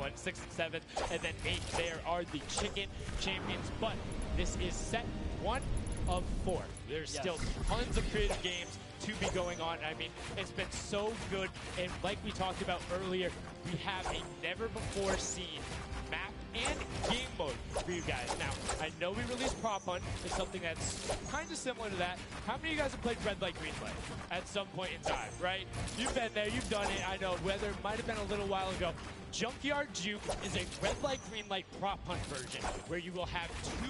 1, 6 and 7, and then 8 there are the chicken champions. But this is set 1 of 4. There's still tons of creative games to be going on. I mean, it's been so good, and like we talked about earlier, we have a never-before-seen map and game mode for you guys. Now, I know we released Prop Hunt. It's something that's kind of similar to that. How many of you guys have played red light, green light at some point in time, right? You've been there, you've done it. I know, whether it might have been a little while ago. Junkyard Juke is a red light, green light prop hunt version where you will have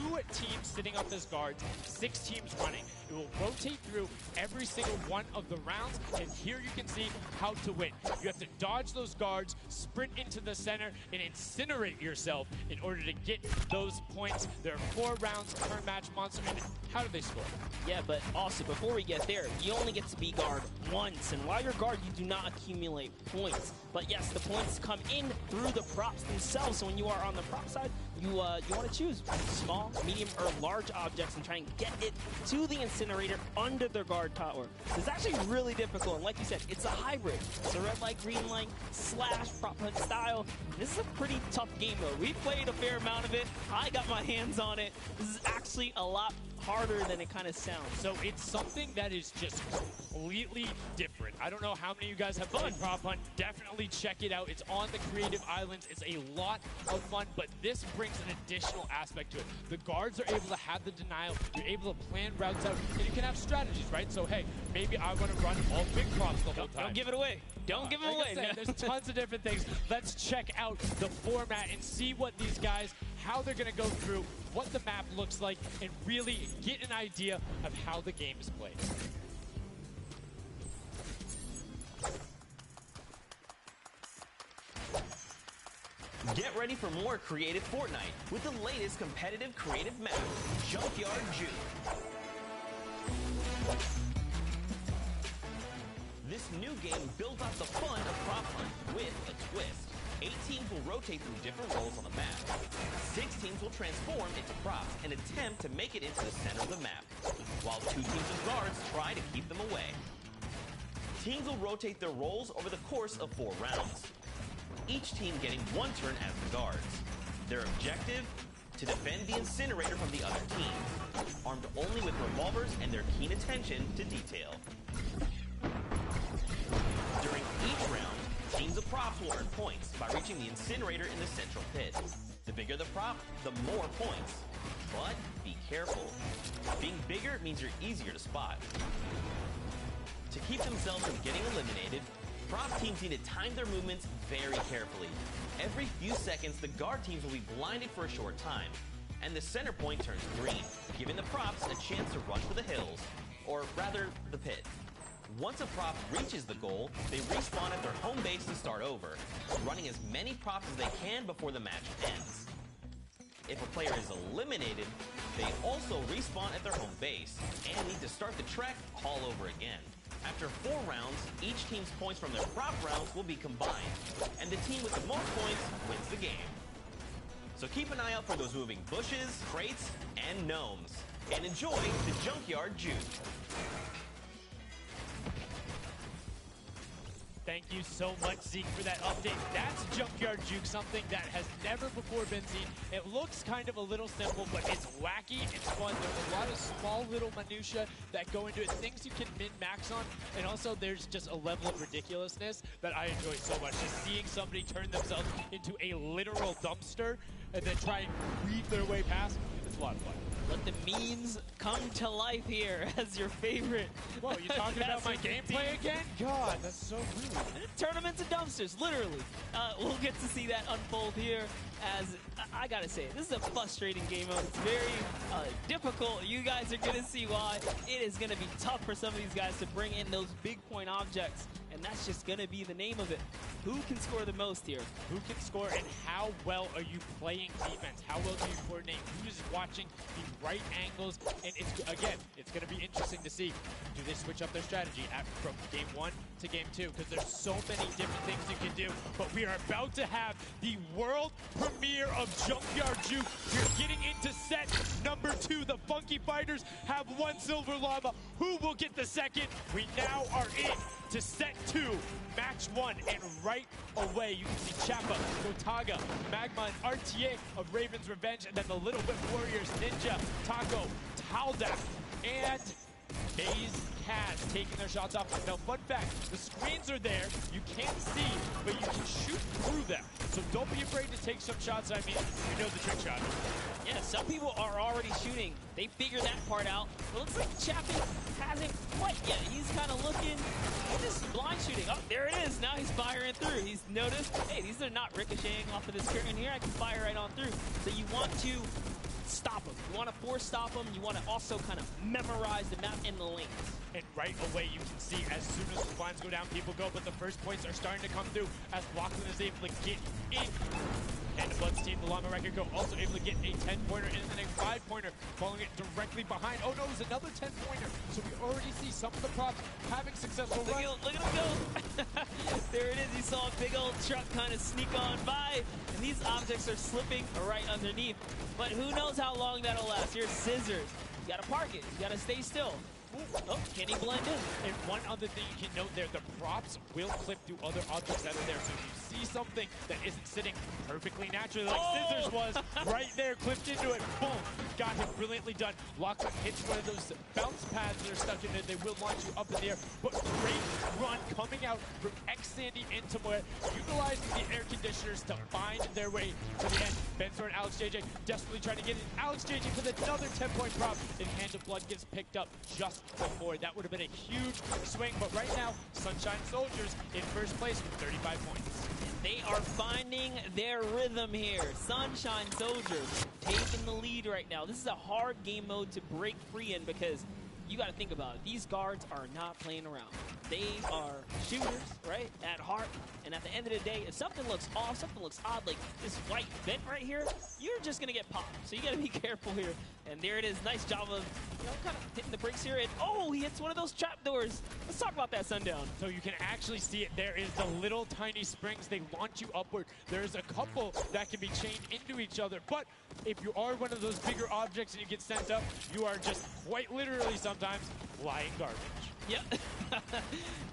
2 teams sitting up as guards, 6 teams running. It will rotate through every single one of the rounds, and here you can see how to win. You have to dodge those guards, sprint into the center, and incinerate yourself in order to get those points. There are 4 rounds per match, Monster. And how do they score? Yeah, but also, before we get there, you only get to be guard once, and while you're guard, you do not accumulate points. But yes, the points come in through the props themselves. So when you are on the prop side, you want to choose small, medium, or large objects and try and get it to the incinerator under the guard tower. It's actually really difficult, and like you said, it's a hybrid. It's a red light, green light / prop hunt style. This is a pretty tough game though. We played a fair amount of it. I got my hands on it. This is actually a lot harder than it kind of sounds. So it's something that is just completely different. I don't know how many of you guys have played Prop Hunt. Definitely check it out. It's on the Creative Islands. It's a lot of fun, but this brings an additional aspect to it. The guards are able to have the denial. You're able to plan routes out, and you can have strategies, right? So, hey, maybe I want to run all big props the whole time. Don't give it away. Don't give it away. There's tons of different things. Let's check out the format and see what these guys, how they're going to go through, what the map looks like, and really get an idea of how the game is played. Get ready for more creative Fortnite with the latest competitive creative map, Junkyard Juke. This new game builds off the fun of Prop Hunt with a twist. 8 teams will rotate through different roles on the map. 6 teams will transform into props and attempt to make it into the center of the map, while 2 teams of guards try to keep them away. Teams will rotate their roles over the course of 4 rounds, each team getting 1 turn as the guards. Their objective? To defend the incinerator from the other team, armed only with revolvers and their keen attention to detail. During each round, teams of props will earn points by reaching the incinerator in the central pit. The bigger the prop, the more points. But be careful. Being bigger means you're easier to spot. To keep themselves from getting eliminated, prop teams need to time their movements very carefully. Every few seconds, the guard teams will be blinded for a short time, and the center point turns green, giving the props a chance to run for the hills, or rather, the pit. Once a prop reaches the goal, they respawn at their home base to start over, running as many props as they can before the match ends. If a player is eliminated, they also respawn at their home base and need to start the trek all over again. After 4 rounds, each team's points from their prop rounds will be combined, and the team with the most points wins the game. So keep an eye out for those moving bushes, crates, and gnomes, and enjoy the Junkyard Juke. Thank you so much, Zeke, for that update. That's Junkyard Juke, something that has never before been seen. It looks kind of a little simple, but it's wacky, it's fun. There's a lot of small little minutia that go into it, things you can min-max on, and also there's just a level of ridiculousness that I enjoy so much. Just seeing somebody turn themselves into a literal dumpster and then try and weave their way past, it's a lot of fun. Let the memes come to life here as your favorite. Whoa, you talking about my gameplay again? God, that's so rude. Tournaments and dumpsters, literally. We'll get to see that unfold here as, I gotta say, this is a frustrating game mode. It's very difficult. You guys are gonna see why. It is gonna be tough for some of these guys to bring in those big point objects, and that's just gonna be the name of it. Who can score the most here? Who can score, and how well are you playing defense? How well do you coordinate? Who's watching the right angles? And it's, again, it's going to be interesting to see. Do they switch up their strategy from game 1 to game 2 because there's so many different things you can do. But we are about to have the world premiere of Junkyard Juke. We're getting into set number 2. The Funky Fighters have 1 silver llama. Who will get the second? We now are in to set 2, match 1, and right away you can see Chappa, Gotaga, Magma, and RTA of Raven's Revenge, and then the Little Whip Warriors, Ninja, Taco, Taldak, and FaZe Kaz taking their shots off. Now, fun fact, the screens are there, you can't see, but you can shoot through them. So don't be afraid to take some shots. I mean, we know the trick shot. Yeah, some people are already shooting. They figured that part out. It looks like Chappie hasn't quite yet. He's kind of looking, he's just blind shooting. Oh, there it is. Now he's firing through. He's noticed, hey, these are not ricocheting off of this curtain here. I can fire right on through. So you want to stop them. You want to force stop them. You want to also kind of memorize the map and the lanes. And right away you can see as soon as the lines go down, people go, but the first points are starting to come through as Lachlan is able to get in. And Blood's team, the Llama Record Go, also able to get a 10-pointer and then a 5-pointer, following it directly behind. Oh no, it was another 10-pointer. So we already see some of the props having successful runs. Look at him go. There it is. You saw a big old truck kind of sneak on by, and these objects are slipping right underneath. But who knows how long that'll last. Here's Scissors. You gotta park it. You gotta stay still. Oh, can he blend in? And one other thing you can note there, the props will clip through other objects that are there. So if you see something that isn't sitting perfectly naturally like Scissors was, right there, clipped into it, boom, got him brilliantly done. Lachlan hits one of those bounce pads that are stuck in it. They will launch you up in the air, but great run coming out from X-Sandy into Moet, utilizing the air conditioners to find their way to the end. Benzor and Alex JJ desperately trying to get in. Alex JJ with another 10-point prop, and Hand of Blood gets picked up just before. That would have been a huge swing, but right now, Sunshine Soldiers in first place with 35 points. They are finding their rhythm here. Sunshine Soldiers taking the lead right now. This is a hard game mode to break free in because you got to think about it. These guards are not playing around. They are shooters, right, at heart. And at the end of the day, if something looks off, something looks odd, like this white vent right here, you're just going to get popped. So you got to be careful here. And there it is. Nice job of, kind of hitting the brakes here. And, oh, he hits one of those trap doors. Let's talk about that, Sundown. So you can actually see it. There is the little tiny springs. They launch you upward. There's a couple that can be chained into each other. But if you are one of those bigger objects and you get sent up, you are just quite literally sometimes flying garbage. Yeah,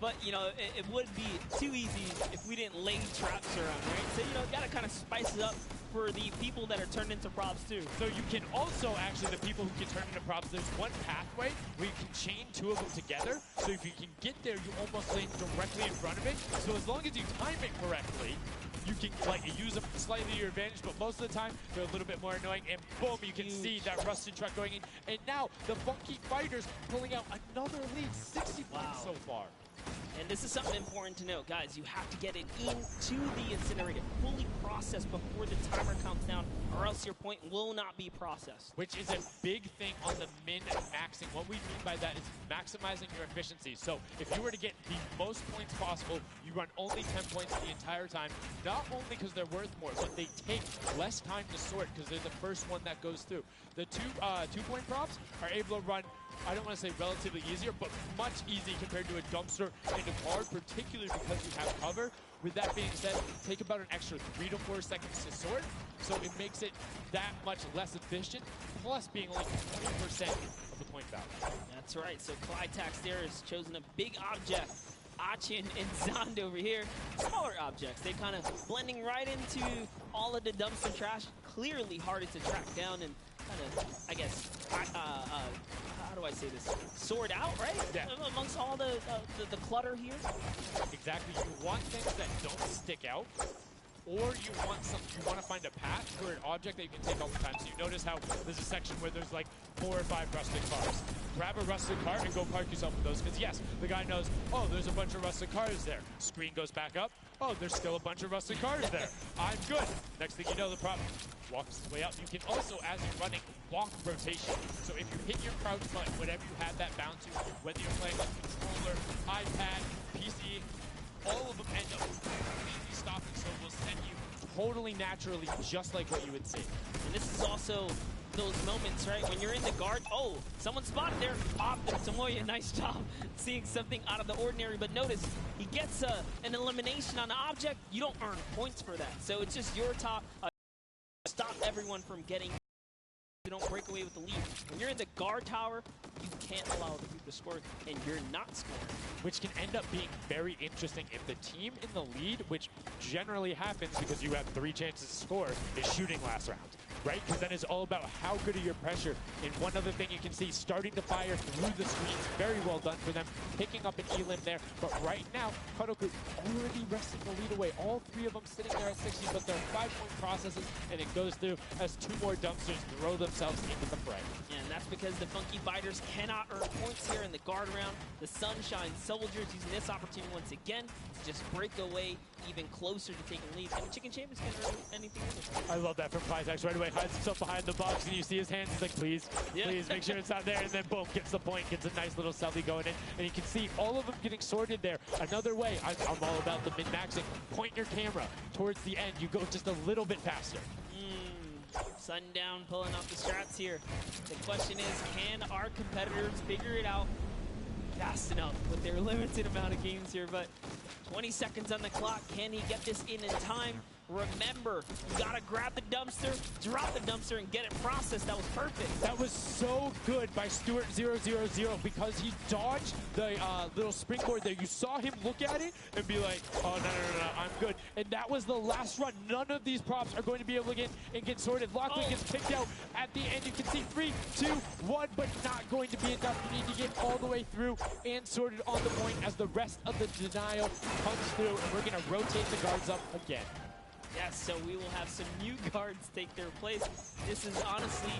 but it would be too easy if we didn't lay traps around, right? So gotta kind of spice it up for the people that are turned into props too. So you can also actually, the people who can turn into props, there's one pathway where you can chain 2 of them together. So if you can get there, you almost land directly in front of it. So as long as you time it correctly, you can use them slightly to your advantage, but most of the time they're a little bit more annoying. And boom, you can see that rusted truck going in. And now the Funky Fighters pulling out another lead, 60 points so far. And this is something important to note, guys. You have to get it into the incinerator, fully processed before the timer counts down, or else your point will not be processed. Which is a big thing on the min-maxing. What we mean by that is maximizing your efficiency. So if you were to get the most points possible, you run only 10 points the entire time. Not only because they're worth more, but they take less time to sort because they're the first one that goes through. The two-point props are able to run, I don't want to say relatively easier, but much easier compared to a dumpster and a guard, particularly because you have cover. With that being said, take about an extra 3 to 4 seconds to sort, so it makes it that much less efficient, plus being only 20% of the point value. That's right, so Clytax there has chosen a big object. Achin and Zond over here, smaller objects. They're kind of blending right into all of the dumpster trash, clearly harder to track down and kind of, I guess, how do I say this? Sort out, right? Yeah. Amongst all the clutter here. Exactly. You want things that don't stick out, or you want to find a path for an object that you can take all the time. So you notice how there's a section where there's like 4 or 5 rusted cars. Grab a rusted car and go park yourself with those, because yes, the guy knows, oh, there's a bunch of rusted cars there. Screen goes back up. Oh, there's still a bunch of rusted cars there. I'm good. Next thing you know, the prop walks his way out. You can also, as you're running, walk rotation. So if you hit your crouch button, whatever you have that bound to, whether you're playing on controller, iPad, PC, all of them end up completely stopping, so it will send you totally naturally, just like what you would see. And this is also those moments, right? When you're in the guard, oh, someone spotted there. Opted Tomoya, nice job seeing something out of the ordinary. But notice, he gets an elimination on the object. You don't earn points for that. So it's just your top. Stop everyone from getting. You don't break away with the lead. When you're in the guard tower, you can't allow the people to score, and you're not scoring. Which can end up being very interesting if the team in the lead, which generally happens because you have 3 chances to score, is shooting last round. Right? Because then it's all about how good are your pressure. And one other thing you can see, starting to fire through the screens. Very well done for them, picking up an elim there. But right now, Kadoku already wresting the lead away. All 3 of them sitting there at 60, but they're 5-point processes, and it goes through as 2 more dumpsters throw themselves into the fray. Yeah, and that's because the Funky Fighters cannot earn points here in the guard round. The Sunshine Soldiers using this opportunity once again to just break away even closer to taking lead. And the Chicken Champions can't earn anything either. I love that from Plytax. Right away, hides himself behind the box, and you see his hands. He's like, please, please, make sure it's not there. And then, boom, gets the point, gets a nice little selfie going in. And you can see all of them getting sorted there. Another way, I'm all about the min-maxing. Point your camera towards the end. You go just a little bit faster. Sundown pulling off the strats here. The question is, can our competitors figure it out fast enough with their limited amount of games here? But 20 seconds on the clock. Can he get this in time? Remember, you gotta grab the dumpster, drop the dumpster, and get it processed. That was perfect. That was so good by Stuart000 because he dodged the little springboard there. You saw him look at it and be like, oh, no, I'm good. And that was the last run. None of these props are going to be able to get sorted. Lockley gets picked out at the end. You can see 3, 2, 1, but not going to be enough. You need to get all the way through and sorted on the point as the rest of the denial comes through. And we're going to rotate the guards up again. Yes, so we will have some new guards take their place. This is honestly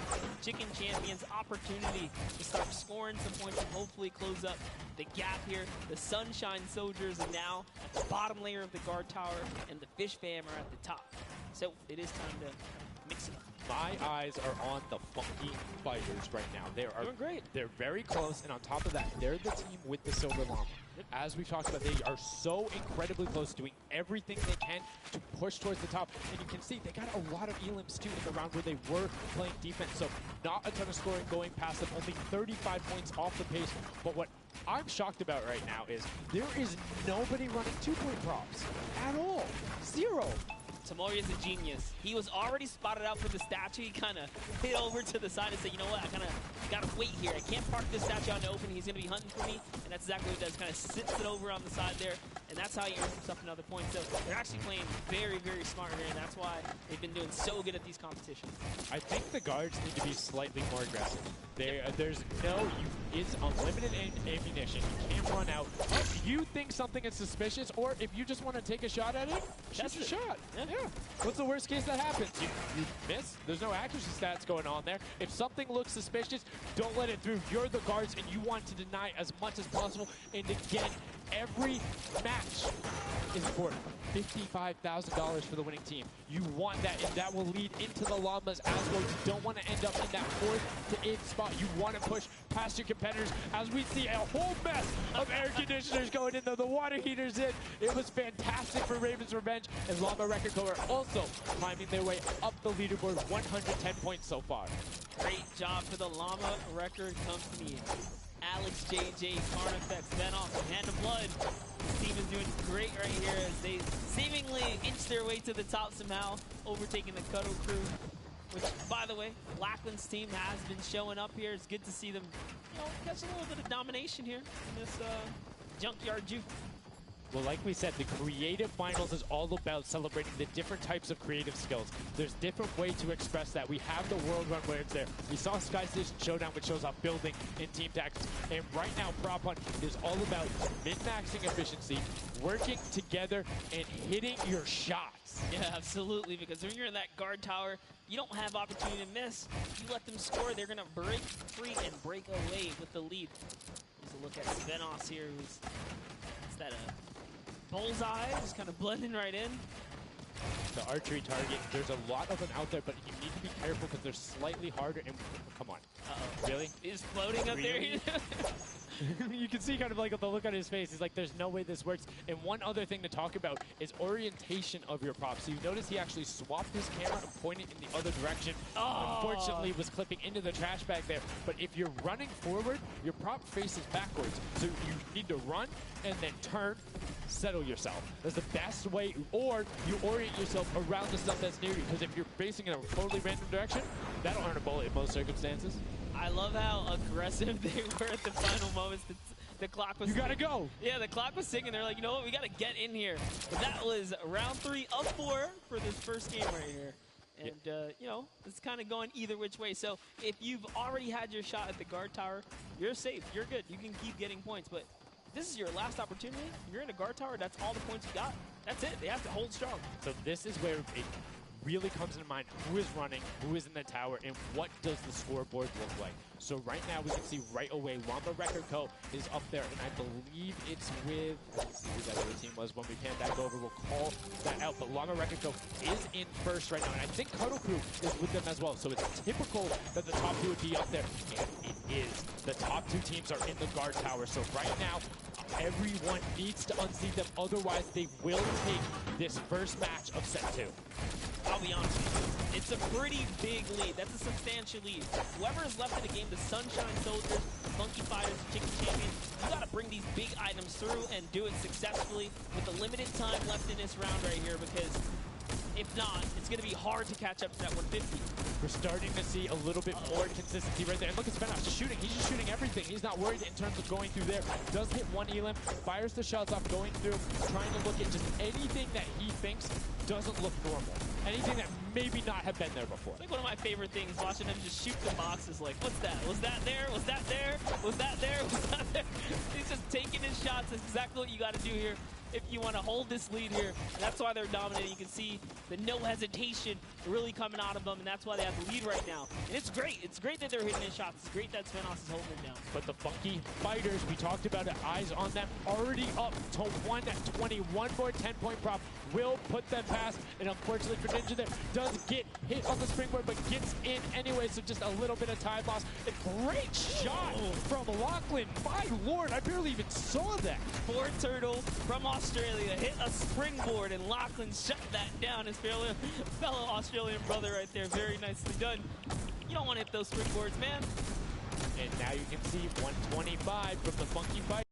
Chicken Champions' opportunity to start scoring some points and hopefully close up the gap here. The Sunshine Soldiers are now at the bottom layer of the guard tower, and the Fish Fam are at the top. So it is time to mix it up. My eyes are on the Funky Fighters right now. They are doing great. They're very close, and on top of that, they're the team with the Silver Llama. As we've talked about, they are so incredibly close, doing everything they can to push towards the top. And you can see they got a lot of elims too in the round where they were playing defense. So not a ton of scoring going past them, only 35 points off the pace. But what I'm shocked about right now is there is nobody running 2-point props at all. 0. Tomoya's a genius. He was already spotted out for the statue. He kind of hit over to the side and said, you know what, I kind of got to wait here. I can't park this statue on the open. He's going to be hunting for me. And that's exactly what he does. Kind of sits it over on the side there. And that's how he earns himself another point. So they're actually playing very, very smart here. And that's why they've been doing so good at these competitions. I think the guards need to be slightly more aggressive. There's it's unlimited ammunition. You can't run out. If you think something is suspicious, or if you just want to take a shot at it, shoot your shot. Yeah. What's the worst case that happens? You miss. There's no accuracy stats going on there. If something looks suspicious, don't let it through. You're the guards, and you want to deny as much as possible. And again, every match is important. $55,000 for the winning team. You want that, and that will lead into the Llamas as well. You don't want to end up in that 4th to 8th spot. You want to push past your competitors as we see a whole mess of air conditioners going in, though the water heaters in. It was fantastic for Raven's Revenge, and Llama Record Co. are also climbing their way up the leaderboard, 110 points so far. Great job for the Llama Record Company. Alex, JJ, Carnifex, Venoff, and Hand of Blood. This team is doing great right here as they seemingly inch their way to the top somehow, overtaking the Cuddle crew. Which, by the way, Lackland's team has been showing up here. It's good to see them, catch a little bit of domination here in this Junkyard Juke. Well, like we said, the creative finals is all about celebrating the different types of creative skills. There's different ways to express that. We have the World Run where it's there. We saw Sky Station Showdown, which shows off building in team tactics. And right now, Prop Hunt is all about min-maxing efficiency, working together, and hitting your shots. Yeah, absolutely, because when you're in that guard tower, you don't have opportunity to miss. You let them score, they're going to break free and break away with the lead. Here's a look at Svenos here, who's that bullseye, just kind of blending right in. The archery target, there's a lot of them out there, but you need to be careful because they're slightly harder. And come on. Uh-oh. Really? He's floating up there. You can see kind of like the look on his face. He's like, there's no way this works. And one other thing to talk about is orientation of your prop. So you notice he actually swapped his camera and pointed in the other direction. Oh. Unfortunately, was clipping into the trash bag there. But if you're running forward, your prop faces backwards. So you need to run and then turn, settle yourself. That's the best way. Or you orient yourself around the stuff that's near you. Because if you're facing in a totally random direction, that'll earn a bullet in most circumstances. I love how aggressive they were at the final moments. The clock was... You gotta go. Yeah, the clock was ticking. They're like, you know what, we gotta get in here. But that was round 3 of 4 for this first game right here. And, you know, it's kind of going either which way. So if you've already had your shot at the guard tower, you're safe. You're good. You can keep getting points. But this is your last opportunity. You're in a guard tower. That's all the points you got. That's it. They have to hold strong. So this is where it really comes into mind who is running, who is in the tower, and what does the scoreboard look like. So right now we can see right away Llama Record Co. is up there, and I believe it's with, let's see who that other team was. When we pan back over, we'll call that out. But Llama Record Co. is in first right now, and I think Cuddle Crew is with them as well. So it's typical that the top 2 would be up there, and it is. The top 2 teams are in the guard tower. So right now, everyone needs to unseat them. Otherwise, they will take this first match of set 2. I'll be honest with you, it's a pretty big lead. That's a substantial lead. Whoever is left in the game, the Sunshine Soldiers, Funky Fighters, Chicken Champions, you gotta bring these big items through and do it successfully with the limited time left in this round right here, because if not, it's gonna be hard to catch up to that 150. We're starting to see a little bit more consistency right there. And look at Svenos just shooting. He's just shooting everything. He's not worried in terms of going through there. Does hit one elim, fires the shots off going through, trying to look at just anything that he thinks doesn't look normal. Anything that maybe not have been there before. It's like one of my favorite things, watching them just shoot the boxes like, what's that? Was that there? Was that there? Was that there? Was that there? He's just taking his shots. That's exactly what you got to do here if you want to hold this lead here. And that's why they're dominating. You can see the no hesitation really coming out of them, and that's why they have the lead right now. And it's great. It's great that they're hitting his shots. It's great that Svenos is holding it down. But the Funky Fighters, we talked about it, eyes on them, already up to 120. One more 10-point prop will put them past. And unfortunately for Ninja there, does get hit on the springboard, but gets in anyway, so just a little bit of time loss. A great shot from Lachlan. My lord, I barely even saw that. Poor Turtle from Australia hit a springboard, and Lachlan shut that down. His fellow Australian brother right there. Very nicely done. You don't want to hit those springboards, man. And now you can see 125 from the Funky Fighters.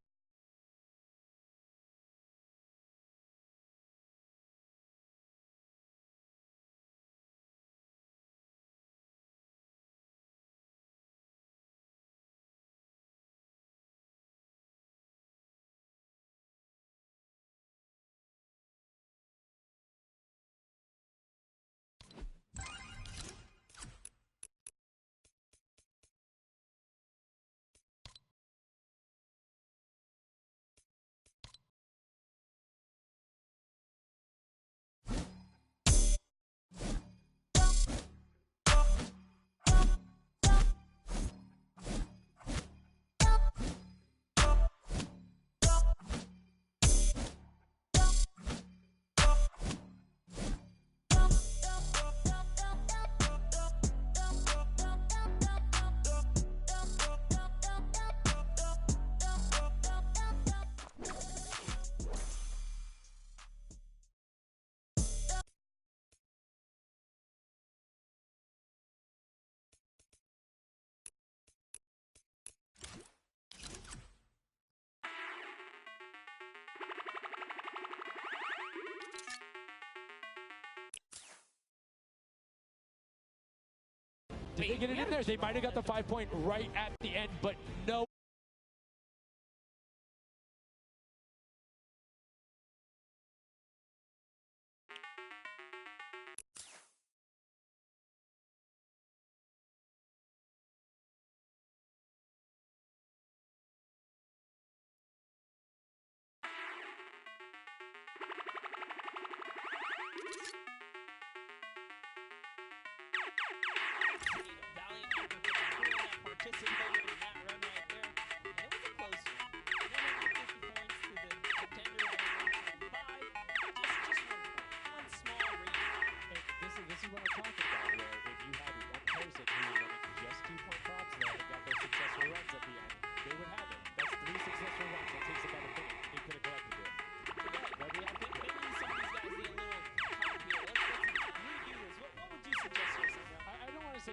Did they get it in there? They might have got the 5-point right at the end, but no. Valiant participated in that run right there.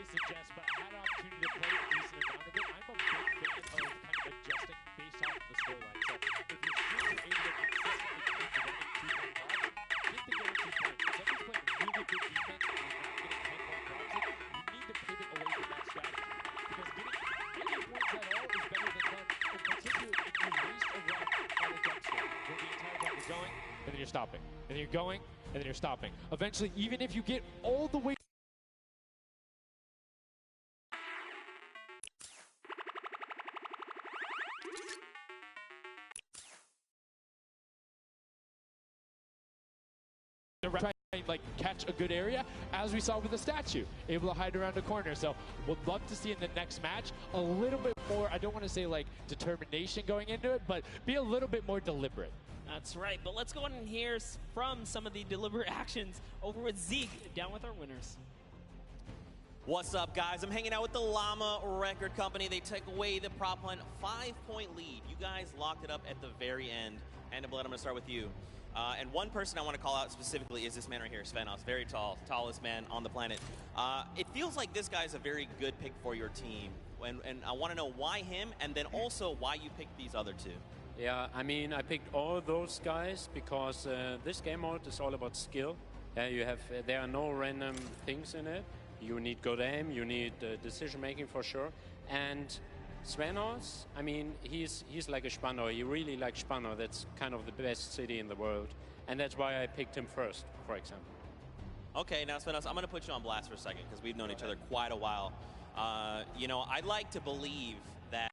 suggest, but I had an opportunity to play a decent amount of it. I'm a big fan of kind of adjusting based off of the scoreline. So if you're still able to consistently keep running 2-point props, get the guaranteed points. If somebody's playing really good defense and you're not getting 10-point props, you need to pivot away from that strategy. Because getting any points at all is better than none, in particular if you waste a run on a dumpster where the entire time you're going, and then you're stopping. And then you're going, and then you're stopping. Eventually, even if you get all the way try and like catch a good area, as we saw with the statue, able to hide around a corner. So would love to see in the next match a little bit more, I don't want to say like determination going into it, but be a little bit more deliberate. That's right, but let's go on and hear from some of the deliberate actions over with Zeke, down with our winners. What's up, guys? I'm hanging out with the Llama Record Company. They took away the prop hunt 5-point lead. You guys locked it up at the very end. And Blood, I'm going to start with you. And one person I want to call out specifically is this man right here, Svenos. Very tall, tallest man on the planet. It feels like this guy's a very good pick for your team. And I want to know why him, and then also why you picked these other two. Yeah, I mean, I picked all those guys because this game mode is all about skill. There are no random things in it. You need good aim, you need decision making for sure. And Svenos, I mean, he's like a Spandau. He really likes Spandau. That's kind of the best city in the world. And that's why I picked him first, for example. Okay, now Svenos, I'm going to put you on blast for a second because we've known each other quite a while. You know, I'd like to believe that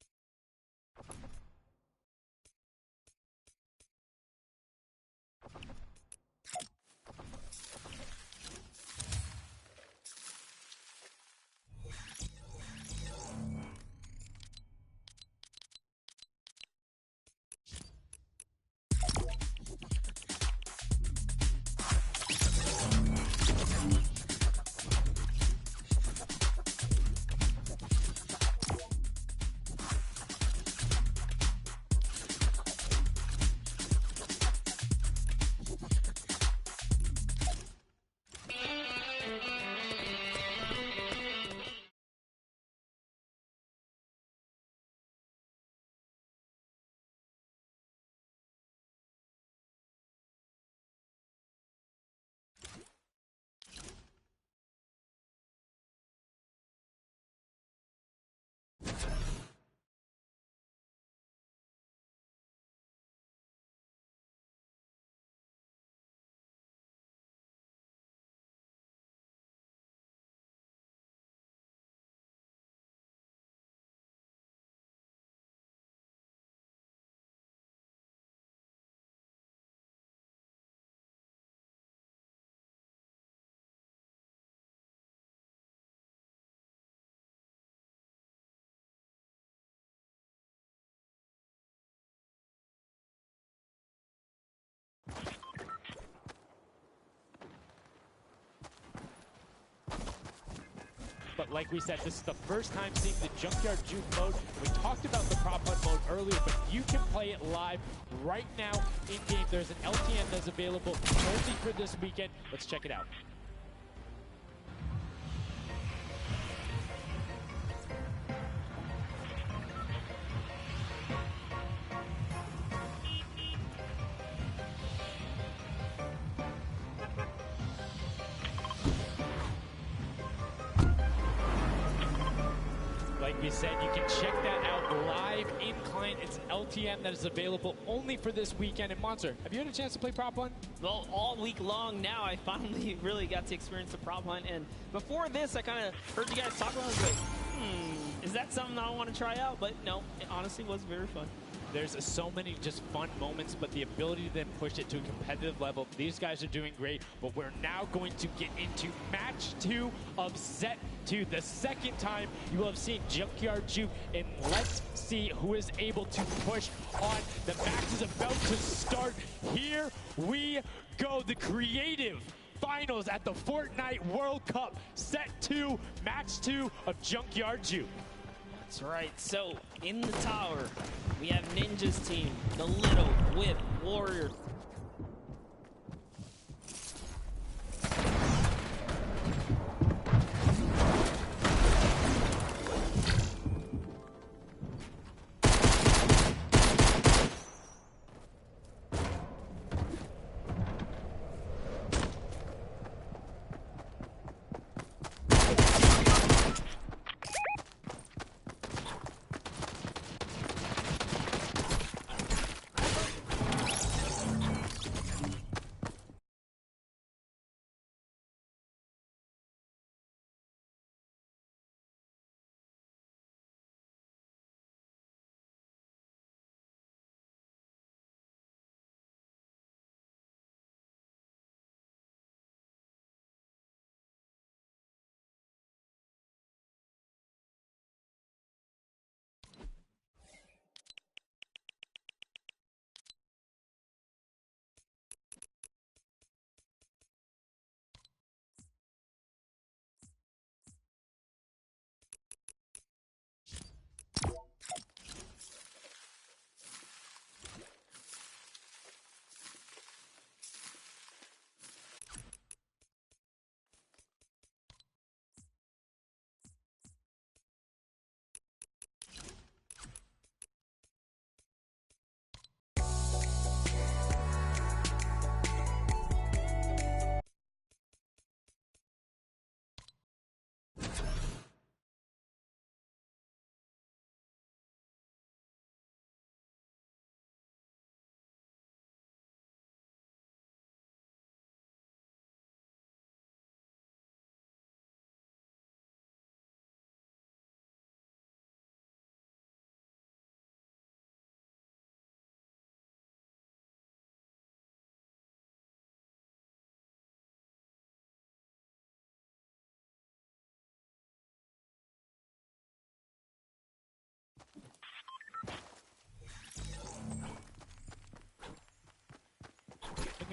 But like we said, this is the first time seeing the Junkyard Juke mode. We talked about the prop hunt mode earlier, but you can play it live right now in-game. There's an LTM that's available only for this weekend. Let's check it out. Like we said, you can check that out live in client. It's LTM that is available only for this weekend. And Monster, have you had a chance to play prop hunt? Well, all week long now, I finally really got to experience the prop hunt. And before this, I kind of heard you guys talk about it. I was like, is that something I want to try out? But no, it honestly was very fun. There's so many just fun moments, but the ability to then push it to a competitive level, these guys are doing great. But we're now going to get into match 2 of set 2. The second time you will have seen Junkyard Juke, and let's see who is able to push on. The match is about to start. Here we go. The creative finals at the Fortnite World Cup. Set 2, match 2 of Junkyard Juke. That's right. So in the tower, we have Ninja's team, the Little Whip Warrior.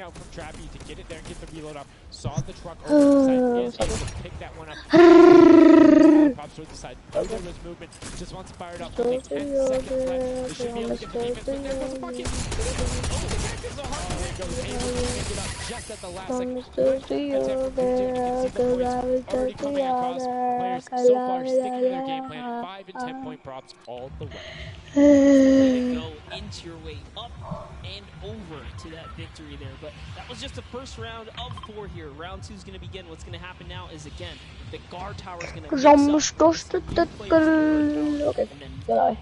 out from Trappy to get it there and get the reload up. Saw the truck over the side, is able to pick that one up. Props toward the side. Knew there was movement, just wants to fire it up. Only 10 seconds left. They should be able to get the defense, but there goes the bucket. Oh, there goes able to pick it up just at the last second. Good attempt from Vincent. You can see the points already coming across. Players so far sticking to their game plan. 5 and 10 point props all the way. Way to go into your way up and over to that victory there. But that was just the first round of 4 here. Round 2 is going to begin. What's going to happen now is, again, the guard tower is going to mix up. Okay, goodbye.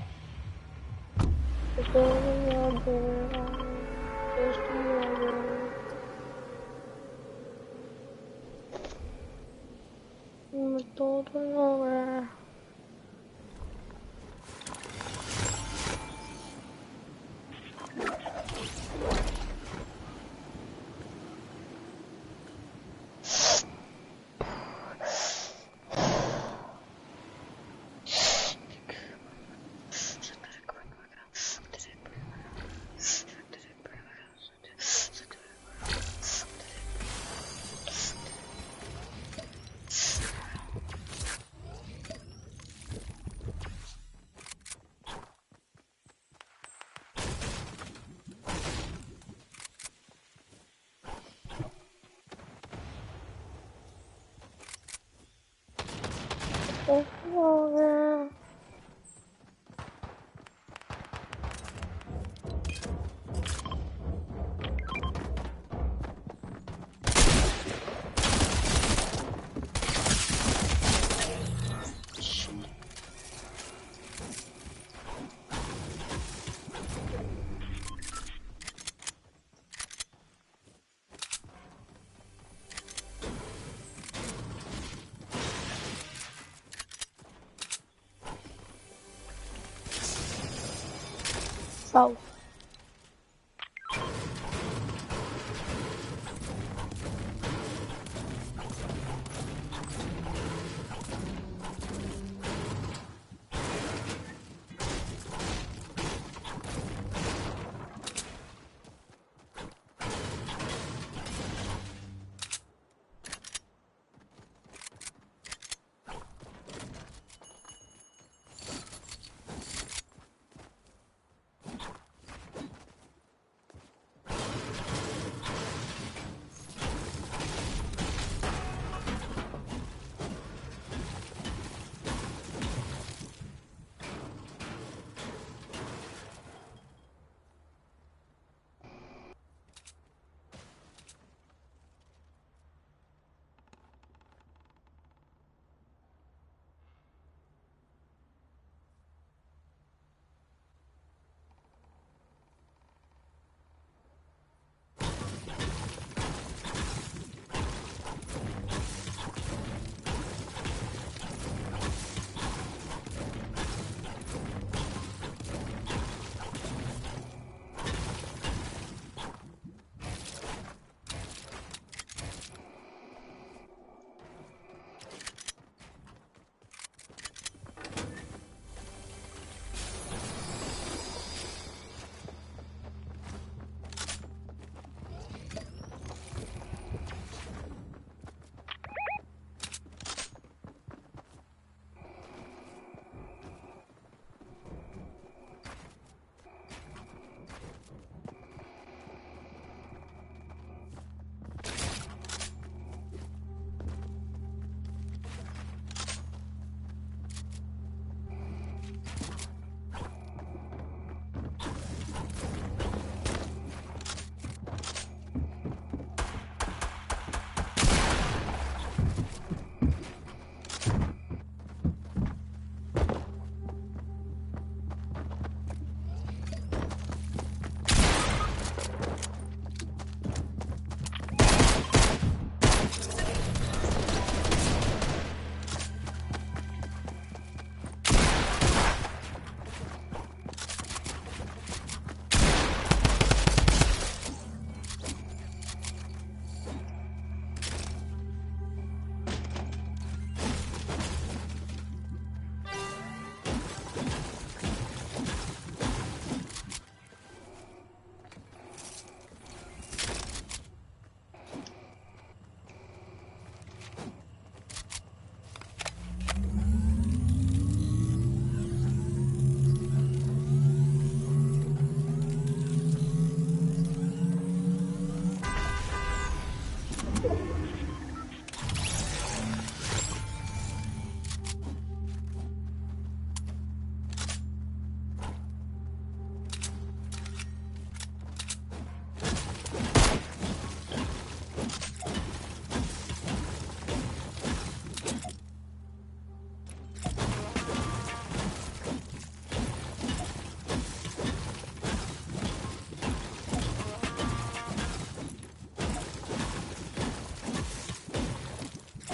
South.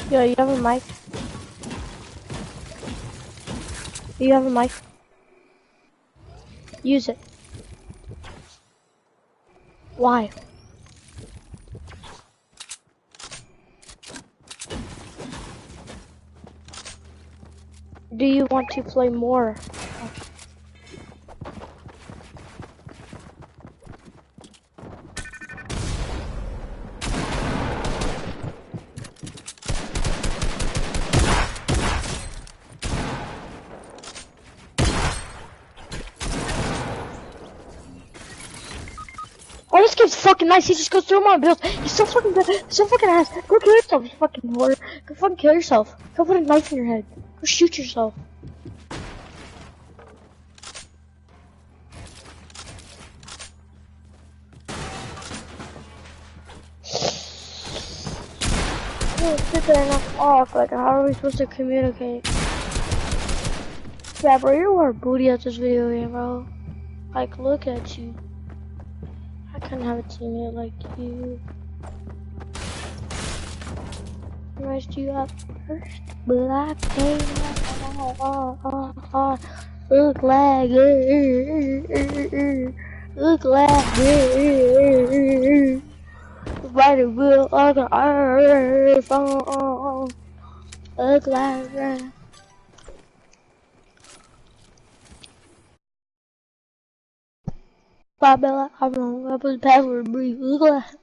Yo, you have a mic? You have a mic? Use it. Why? Do you want to play more? Oh, this kid's fucking nice. He just goes through my bills. He's so fucking good. He's so fucking ass. Go kill yourself, you fucking whore. Go fucking kill yourself. Go put a knife in your head. Go shoot yourself. Sit there and off. Like, how are we supposed to communicate? Yeah, bro, you're booty at this video game, bro. Like, look at you. I couldn't have a teammate like you. Rest you up first, black game. Look like, look like, right wheel on the earth. Look like. Bella, I'm wrong. I put the password brief. Look at that.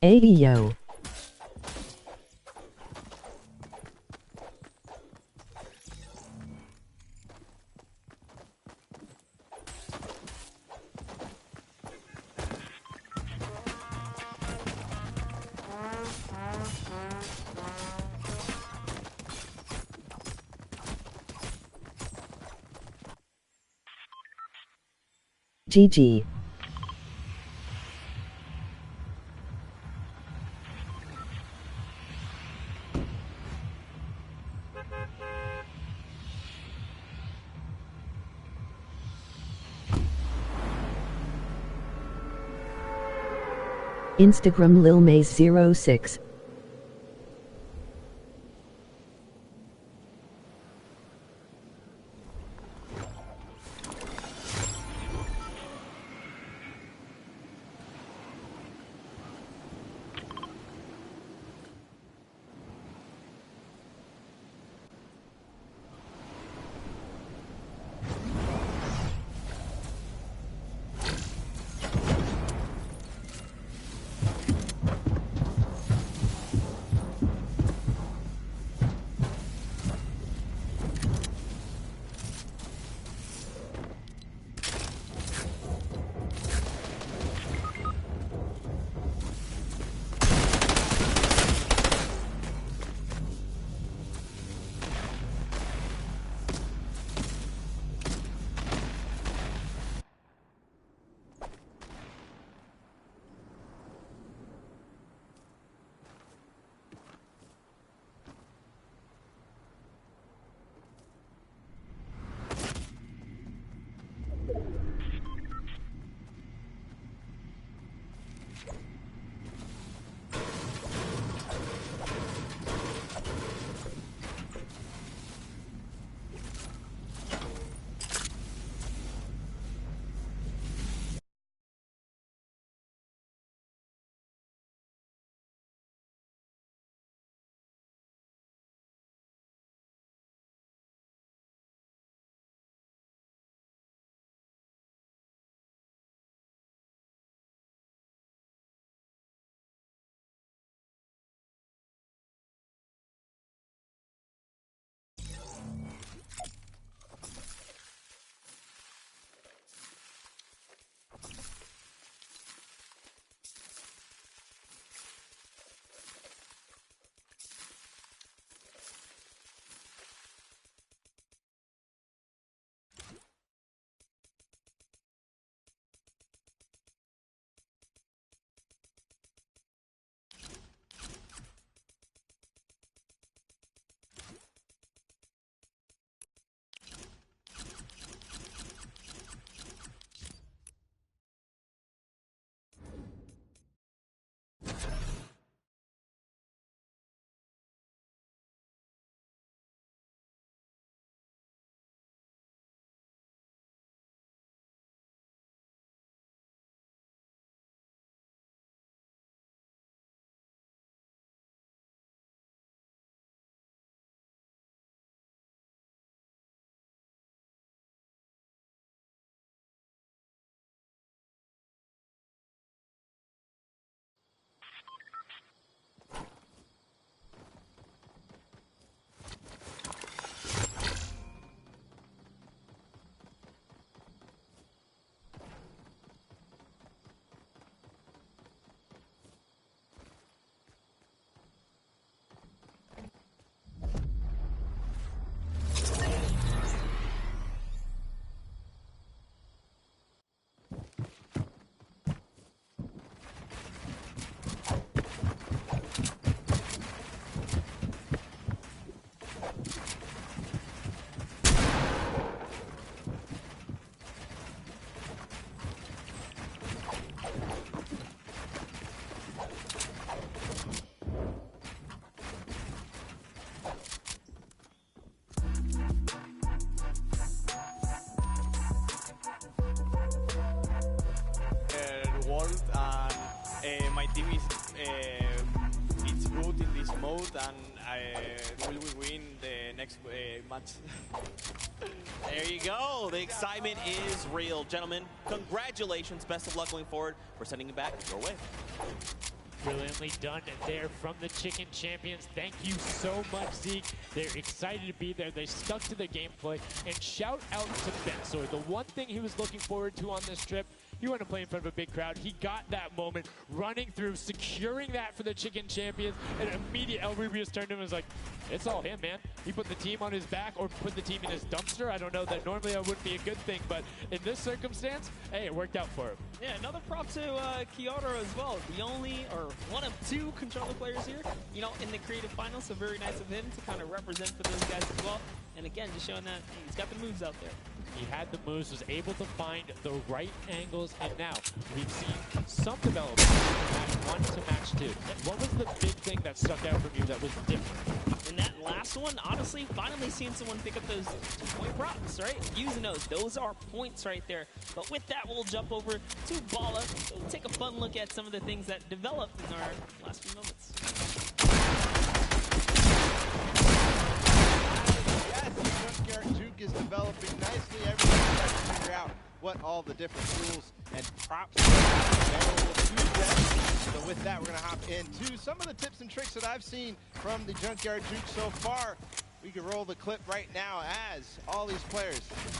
Ayo. GG. Instagram Lil Maze 06. world, and my team is it's good in this mode, and will we win the next match? There you go. The excitement is real. Gentlemen, congratulations. Best of luck going forward. We're sending it back your way. Brilliantly done there from the Chicken Champions. Thank you so much, Zeke. They're excited to be there. They stuck to the gameplay. And shout out to Bensor. The one thing he was looking forward to on this trip, he wanted to play in front of a big crowd. He got that moment, running through, securing that for the Chicken Champions, and immediate El Rubius turned to him and was like, it's all him, man. He put the team on his back or put the team in his dumpster. I don't know, that normally that wouldn't be a good thing, but in this circumstance, hey, it worked out for him. Yeah, another prop to Kyoto as well. The only, or one of two controller players here, you know, in the creative finals, so very nice of him to kind of represent for those guys as well. And again, just showing that he's got the moves out there. He had the moves, was able to find the right angles, and now we've seen some development from match 1 to match 2. What was the big thing that stuck out from you that was different? In that last one, honestly, finally seeing someone pick up those 2-point props, right? Using those are points right there. But with that, we'll jump over to Bala. So we'll take a fun look at some of the things that developed in our last few moments. Juke is developing nicely. Everyone's trying to figure out what all the different tools and props are available to them. So with that, we're going to hop into some of the tips and tricks that I've seen from the Junkyard Juke so far. We can roll the clip right now as all these players.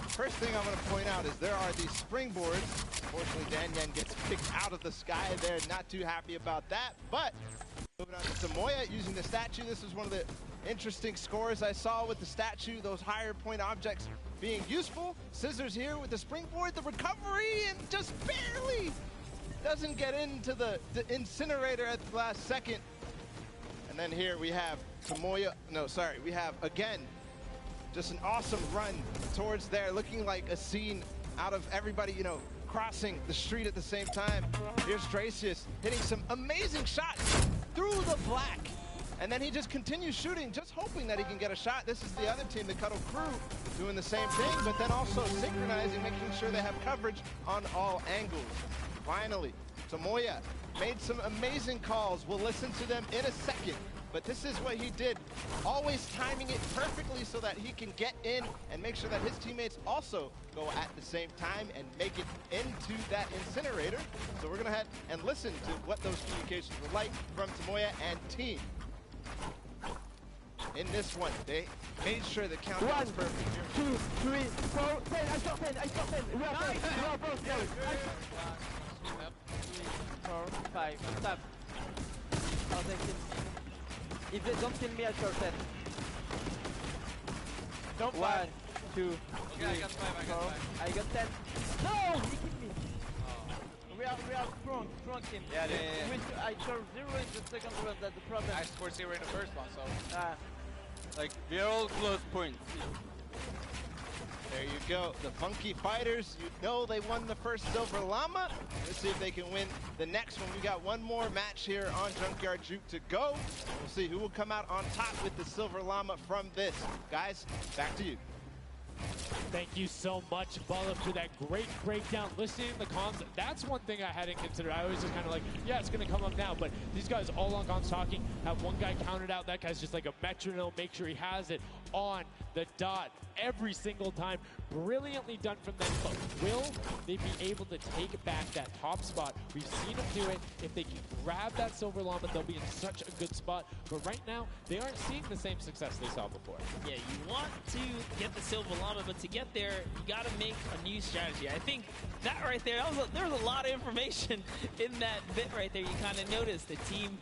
First thing I'm going to point out is there are these springboards. Unfortunately, DyNamiic gets picked out of the sky there. Not too happy about that, but moving on to Samoya using the statue. This is one of the interesting scores I saw with the statue, those higher point objects being useful. Scissors here with the springboard, the recovery, and just barely doesn't get into the incinerator at the last second. And then here we have Samoya, we have again, just an awesome run towards there, looking like a scene out of everybody, you know, crossing the street at the same time. Here's Dracius hitting some amazing shots through the black. And then he just continues shooting, just hoping that he can get a shot. This is the other team, the Cuddle Crew, doing the same thing, but then also synchronizing, making sure they have coverage on all angles. Finally, Samoya made some amazing calls. We'll listen to them in a second, but this is what he did, always timing it perfectly so that he can get in and make sure that his teammates also go at the same time and make it into that incinerator. So we're gonna head and listen to what those communications were like from Samoya and team. In this one, they made sure the countdown was perfect here. 2, 3, 4, 10. I shot 10. I shot 10. We are both. We are both. 3, 4, 5. Stop. I'll take it. If they don't kill me, I shot 10. Don't 1, 2, 3, I got 5. 4. I got 10. No! He killed me. We are strong team. Yeah. I scored 0 in the second round, that's the problem. I scored 0 in the first one, so like we are all close points. There you go, the Funky Fighters, you know they won the first Silver Llama. Let's see if they can win the next one. We got one more match here on Junkyard Juke to go. We'll see who will come out on top with the Silver Llama from this. Guys, back to you. Thank you so much, Bala, for that great breakdown. Listening to the comms, that's one thing I hadn't considered. I was just kind of like, yeah, it's going to come up now. But these guys all on comms talking, have one guy counted out. That guy's just like a metronome, make sure he has it on the dot every single time. Brilliantly done from them, but will they be able to take back that top spot? We've seen them do it. If they can grab that Silver Llama, they'll be in such a good spot. But right now, they aren't seeing the same success they saw before. Yeah, you want to get the Silver Llama, but to get there, you got to make a new strategy. I think that right there, there was a lot of information in that bit right there. You kind of noticed the team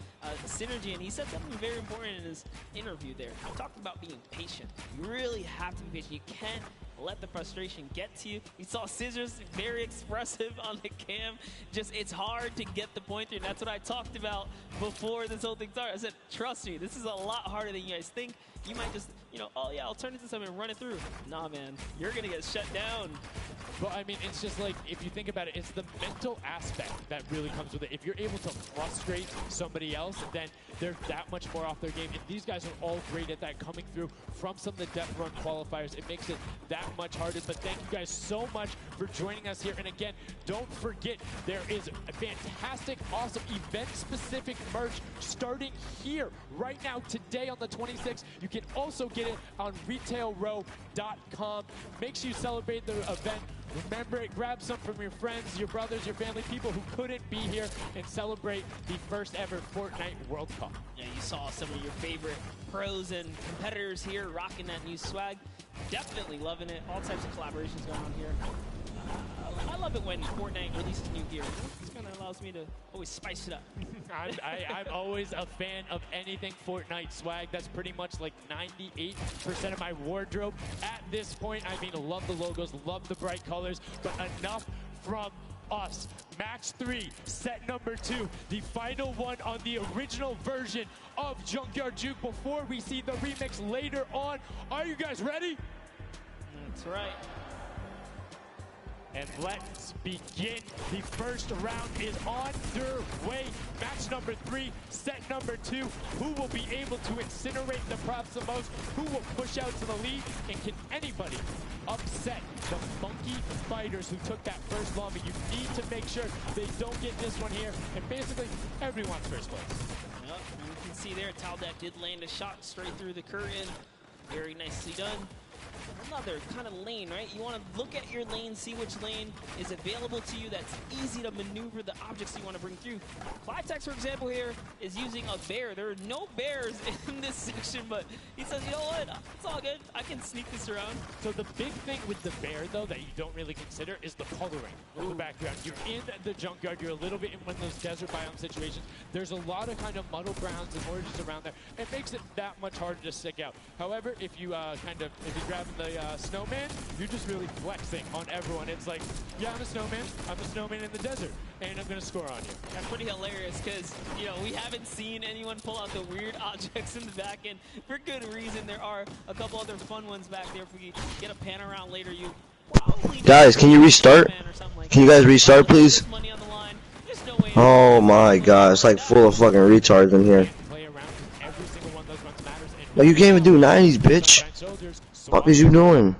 synergy, and he said something very important in his interview there. He talked about being patient. You really have to be patient. You can't let the frustration get to you. You saw Scissors very expressive on the cam. Just, it's hard to get the pointer, and that's what I talked about before this whole thing started. I said, trust me, this is a lot harder than you guys think. You might just, you know, oh yeah, I'll turn it to something and run it through. Nah, man, you're gonna get shut down. But I mean, it's just like, if you think about it, it's the mental aspect that really comes with it. If you're able to frustrate somebody else, then they're that much more off their game. And these guys are all great at that, coming through from some of the Death Run qualifiers. It makes it that much harder. But thank you guys so much for joining us here. And again, don't forget, there is a fantastic, awesome event-specific merch starting here right now today on the 26th. You can also get it on retailrow.com. Make sure you celebrate the event. Remember it, grab some from your friends, your brothers, your family, people who couldn't be here, and celebrate the first ever Fortnite World Cup. Yeah, you saw some of your favorite pros and competitors here rocking that new swag. Definitely loving it. All types of collaborations going on here. I love it when Fortnite releases new gear. This kind of allows me to always spice it up. I'm always a fan of anything Fortnite swag. That's pretty much like 98% of my wardrobe at this point. I mean, love the logos, love the bright colors, but enough from us. Match 3, set number 2, the final one on the original version of Junkyard Juke before we see the remix later on. Are you guys ready? That's right. And let's begin. The first round is underway. Match number 3, set number 2. Who will be able to incinerate the props the most? Who will push out to the lead? And can anybody upset the funky fighters who took that first lobby? You need to make sure they don't get this one here. And basically, everyone's first place. Yep, and you can see there, Taldeck did land a shot straight through the curtain. Very nicely done. Another kind of lane, right? You want to look at your lane, see which lane is available to you that's easy to maneuver the objects you want to bring through. Clivetex, for example, here is using a bear. There are no bears in this section, but he says, you know what? It's all good. I can sneak this around. So the big thing with the bear, though, that you don't really consider is the coloring of the background. You're in the junkyard. You're a little bit in one of those desert biome situations. There's a lot of kind of muddle grounds and origins around there. It makes it that much harder to stick out. However, if you if you grab the snowman, you're just really flexing on everyone. It's like, yeah, I'm a snowman. I'm a snowman in the desert, and I'm going to score on you. That's pretty hilarious because, you know, we haven't seen anyone pull out the weird objects in the back end for good reason. There are a couple other fun ones back there. If we get a pan around later, you probably... Guys, can you restart? Can you guys restart, please? Oh my god, it's like full of fucking retards in here. No, you can't even do 90s, bitch. What is you doing?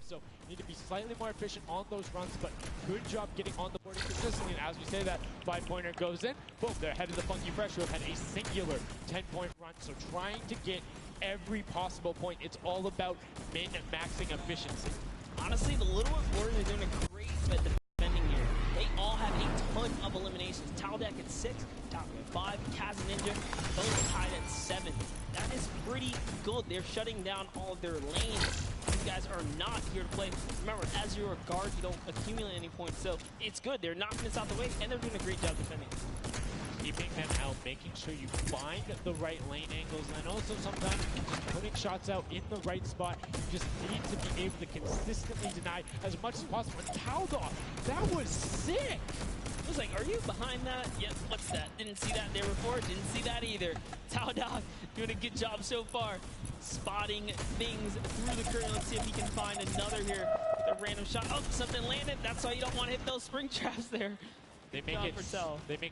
So need to be slightly more efficient on those runs, but good job getting on the board consistently. And as we say that, 5-pointer goes in. Boom, they're ahead of the Funky Fresh, who have had a singular 10-point run. So trying to get every possible point. It's all about min-maxing efficiency. Honestly, the Little Warriors are doing a great job defending here. They all have a ton of eliminations. Taldeck at 6, Taldeck at 5, Kaz and Ninja both tied at 7. That is pretty good. They're shutting down all of their lanes. These guys are not here to play. Remember, as you're a guard, you don't accumulate any points, so it's good. They're knocking this out the way, and they're doing a great job defending. Keeping them out, making sure you find the right lane angles, and also sometimes putting shots out in the right spot. You just need to be able to consistently deny as much as possible. And Taldeck, that was sick! I was like, are you behind that? Yep, what's that? Didn't see that there before, didn't see that either. Taldeck doing a good job so far. Spotting things through the curtain. Let's see if he can find another here. The random shot. Oh, something landed. That's why you don't want to hit those spring traps there. They make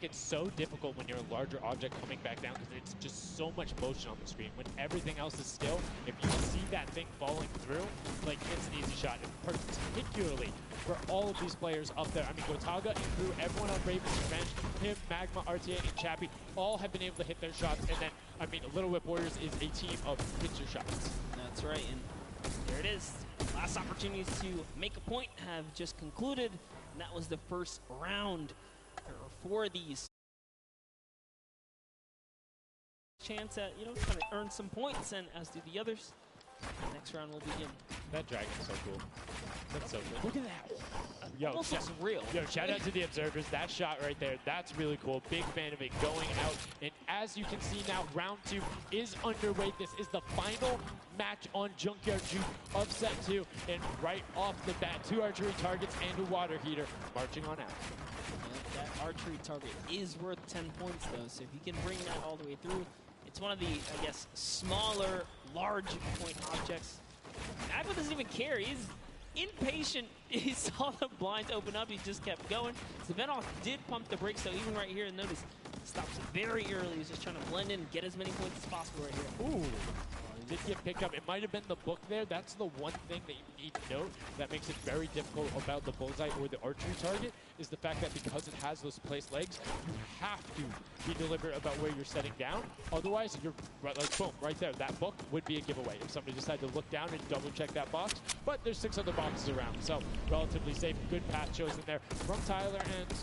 it so difficult when you're a larger object coming back down because it's just so much motion on the screen. When everything else is still, if you see that thing falling through, like, it's an easy shot. And particularly for all of these players up there. I mean, Gotaga and Crew, everyone on Raven's Revenge, him, Magma, RTA, and Chappie, all have been able to hit their shots. And then, I mean, Little Whip Warriors is a team of hit-your shots. That's right, and there it is. Last opportunities to make a point have just concluded, and that was the first round. There are 4 of these. Chance at, you know, kind of earn some points, and as do the others. The next round will begin. That dragon's so cool. That's so cool. Look at that. Yo, almost looks real. Yo, shout out to the observers. That shot right there, that's really cool. Big fan of it going out. And as you can see now, round 2 is underway. This is the final match on Junkyard Juke of set 2. And right off the bat, 2 archery targets and a water heater marching on out. That archery target is worth 10 points, though. So if you can bring that all the way through, it's one of the, I guess, smaller, large point objects. Magma doesn't even care. He's impatient. He saw the blinds open up. He just kept going. Savenoff did pump the brakes, so even right here, notice, stops very early. He's just trying to blend in and get as many points as possible right here. Ooh. Did get picked up. It might have been the book there. That's the one thing that you need to note that makes it very difficult about the bullseye or the archery target, is the fact that because it has those placed legs, you have to be deliberate about where you're setting down. Otherwise, you're right, like boom, right there. That book would be a giveaway if somebody decided to look down and double check that box. But there's 6 other boxes around, so relatively safe. Good path chosen there from Tyler, and